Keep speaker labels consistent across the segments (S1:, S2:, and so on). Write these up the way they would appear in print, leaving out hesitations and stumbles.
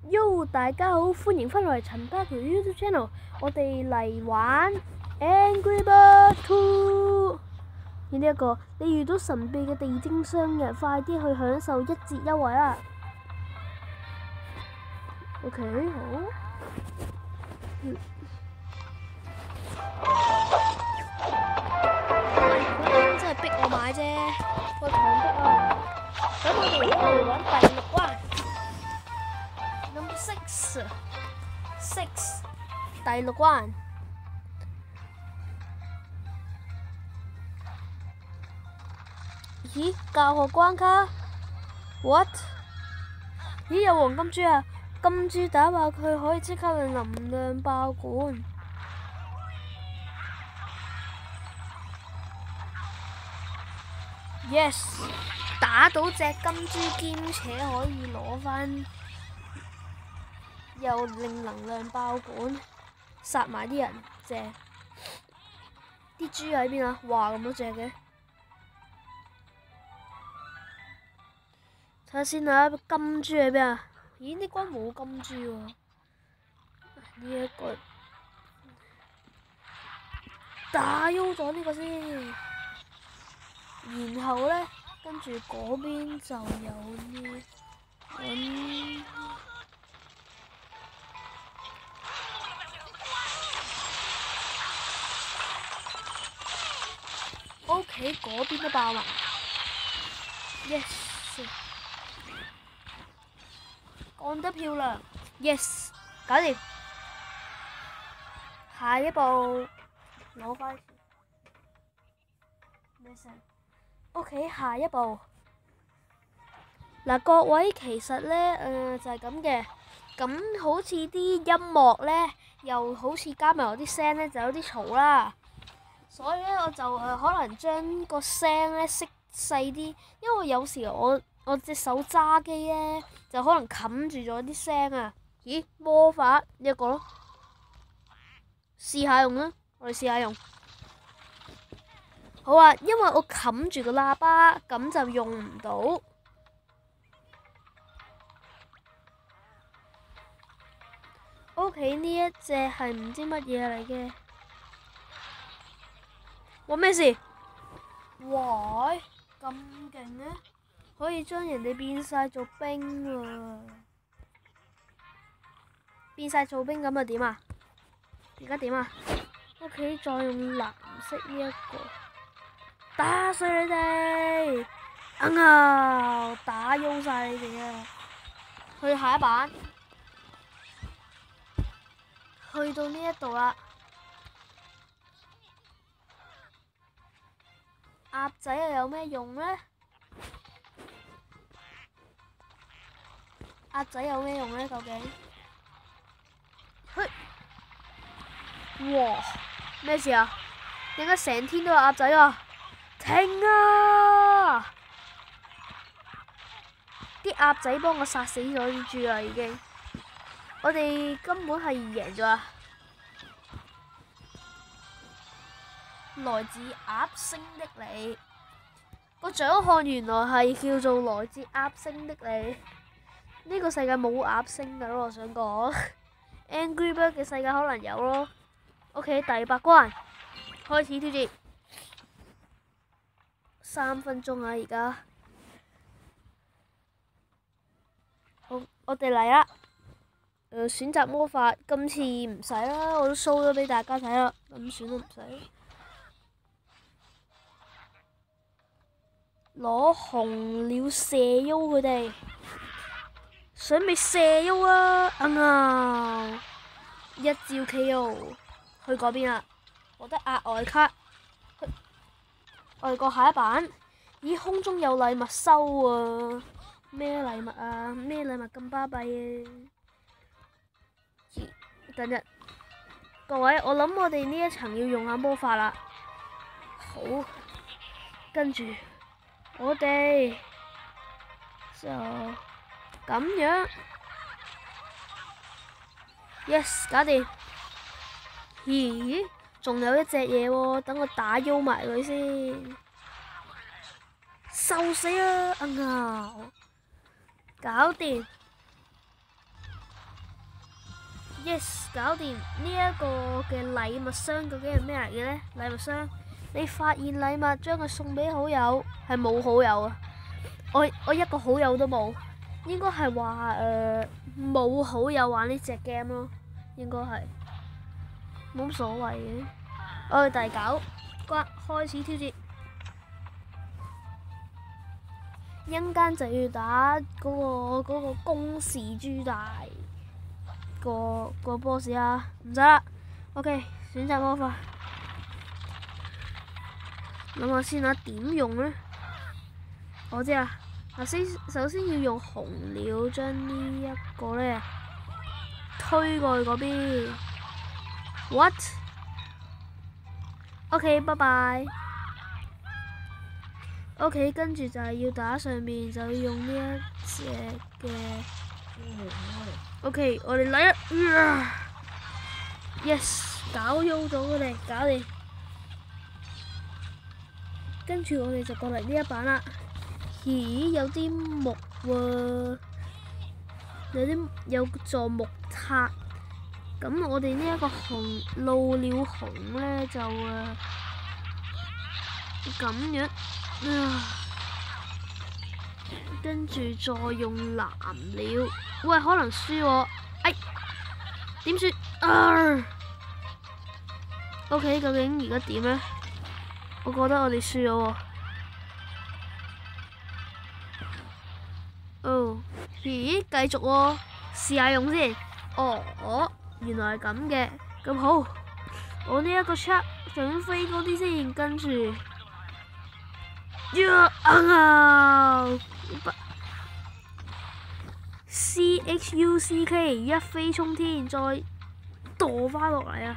S1: Yo，大家好，歡迎翻嚟陳家橋 YouTube channel，我哋嚟玩 Angry Birds 2。呢一個，你遇到神秘嘅地精商人，快啲去享受1折優惠啦。OK， 好。佢真係逼我買啫，我強迫啊。咁我哋而家嚟玩第6關。Number 6，第6關。咦？教學關卡 ？What？ 咦？有黃金豬啊！金豬打爆佢可以即刻令能量爆管。Yes！ 打到隻金豬兼且可以攞返。又令能量爆管，殺埋啲人，正。啲豬喺邊啊？哇，咁多隻嘅。睇下先啊，金豬喺邊啊？咦，呢關冇金豬喎。呢一個打喐咗呢個先，然後呢，跟住嗰邊就有呢OK， 嗰邊都爆埋 ，yes， 幹得漂亮 ，yes， 搞掂。下一步攞返咩聲 ？OK， 下一步嗱，各位其實呢，就係咁嘅，咁好似啲音樂呢，又好似加埋我啲聲呢，就有啲嘈啦。所以咧，我就可能將個聲咧熄細啲，因為有時我隻手揸機咧，就可能冚住咗啲聲啊。咦？魔法呢一個咯，試下用啦，我哋試下用。好啊，因為我冚住個喇叭，咁就用唔到。OK， 呢一隻係唔知乜嘢嚟嘅。哇！咩事？哇！咁勁嘅，可以將人哋變晒做冰啊！變晒做冰咁啊點啊？而家點啊 ？OK， 再用藍色呢一個打碎你哋，打喐晒你哋啊！去下一版，去到呢一度啦。鴨仔又有咩用呢？鴨仔有咩用呢？究竟？哇！咩事啊？點解成天都有鴨仔啊？停啊！啲鴨仔幫我殺死咗啲豬啦，已經。我哋根本係贏咗啊！來自鴨星的你，個獎項原來係叫做來自鴨星的你。呢個世界冇鴨星噶咯，我想講。Angry Bird 嘅世界可能有咯。OK， 第8關開始挑戰，3分鐘啊！而家好，我哋嚟啦。選擇魔法，今次唔使啦，我都 show 咗俾大家睇啦，咁選都唔使。攞紅鳥射喐佢哋，想咪射喐啊！一招 KO， 去嗰邊啦，獲得額外卡。我哋過下一版，咦，空中有禮物收啊！咩禮物啊？咩禮物咁巴閉啊？等陣，各位，我諗我哋呢一層要用下魔法啦。好，跟住。我哋就咁樣 ，yes， 搞掂。咦？仲有一隻嘢喎，等我打喐埋佢先。受死啊！搞掂。Yes， 搞掂呢一個嘅禮物箱，究竟係咩嚟嘅呢？禮物箱，你發現禮物將佢送俾好友，係冇好友啊！我一個好友都冇，應該係話冇好友玩呢隻 game 咯，應該係冇乜所謂嘅。我哋第9關開始挑戰，一陣間就要打嗰個公視豬大。個 boss 啊，唔使啦。OK， 選擇魔法。諗下先啊，點用呢？我知啊，首先要用紅鳥將呢一個呢推過去嗰邊。What？ OK， 拜拜。OK， 跟住就係要打上面，就要用呢一隻嘅。OK， 我哋嚟啦 ！Yes， 搞喐咗佢哋，搞掂。跟住我哋就過嚟呢一版啦。咦，有啲木喎，有座木塔。咁我哋呢一個露鳥熊呢，就咁樣跟住再用藍鳥，喂，可能輸喎，哎，點算？OK， 究竟而家點呢？我覺得我哋輸咗喎。哦，咦，繼續喎，試下用先。哦，原來係咁嘅，咁好。我呢一個 check 想飛多啲先，跟住。CHUCK 一飛沖天，再墮翻落嚟啊！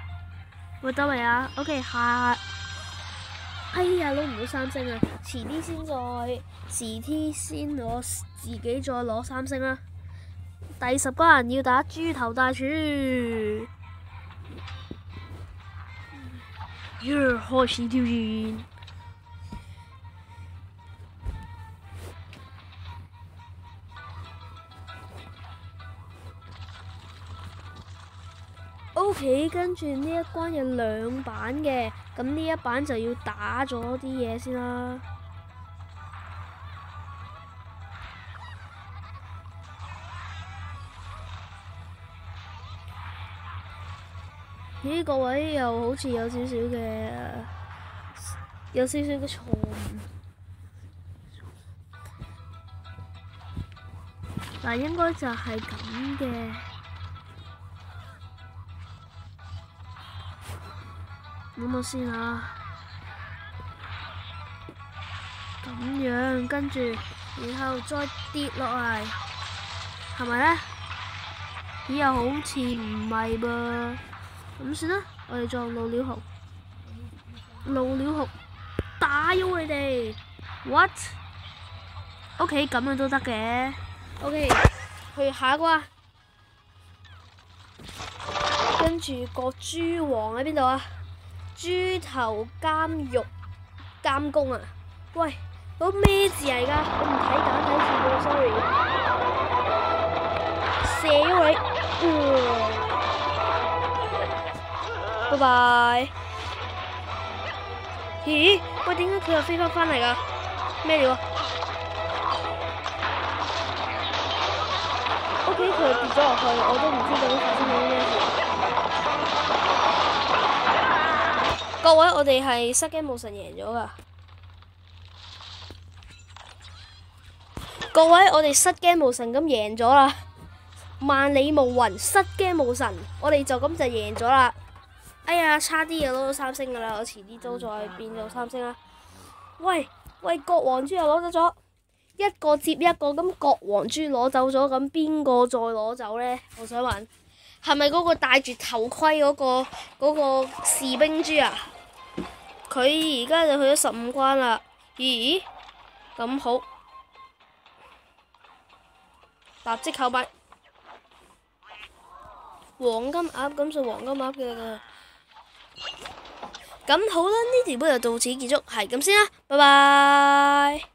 S1: 喂，得未啊 ？OK， 下。哎呀，攞唔到3星啊！遲啲先我自己再攞3星啦。第10關要打豬頭大廚。開始挑戰。OK， 跟住呢一關有2版嘅，咁呢一版就要打咗啲嘢先啦。咦，各位又好似有少少嘅錯誤，但應該就係咁嘅。諗下先啊，咁樣跟住，然後再跌落嚟，係咪呢？咦，又好似唔係噃，咁算啦，我哋再用露鳥熊打喐你哋 ，what？ OK， 咁樣都得嘅 ，OK， 去下一關，跟住個豬王喺邊度啊？豬頭監工啊！喂，嗰咩字嚟㗎？我唔睇簡體字喎 ，sorry。射咗你，拜拜。咦？喂，點解佢又飛返嚟㗎？咩料啊 ？OK， 佢跌咗落去，我都唔知究竟發生咗咩事。各位，我哋係失驚無神贏咗㗎。各位，我哋失驚無神咁贏咗啦！萬里無雲，失驚無神，我哋就咁就贏咗啦！哎呀，差啲就攞到3星㗎啦，我遲啲都再變做3星啦。喂，國王豬又攞走咗，一個接一個咁，國王豬攞走咗，咁邊個再攞走呢？我想問，係咪嗰個戴住頭盔嗰個士兵豬啊？佢而家就去咗15關啦。咦？咁好，立即購買黃金鴨，咁就黃金鴨嘅。咁好啦，呢條片就到此結束，係咁先啦，拜拜。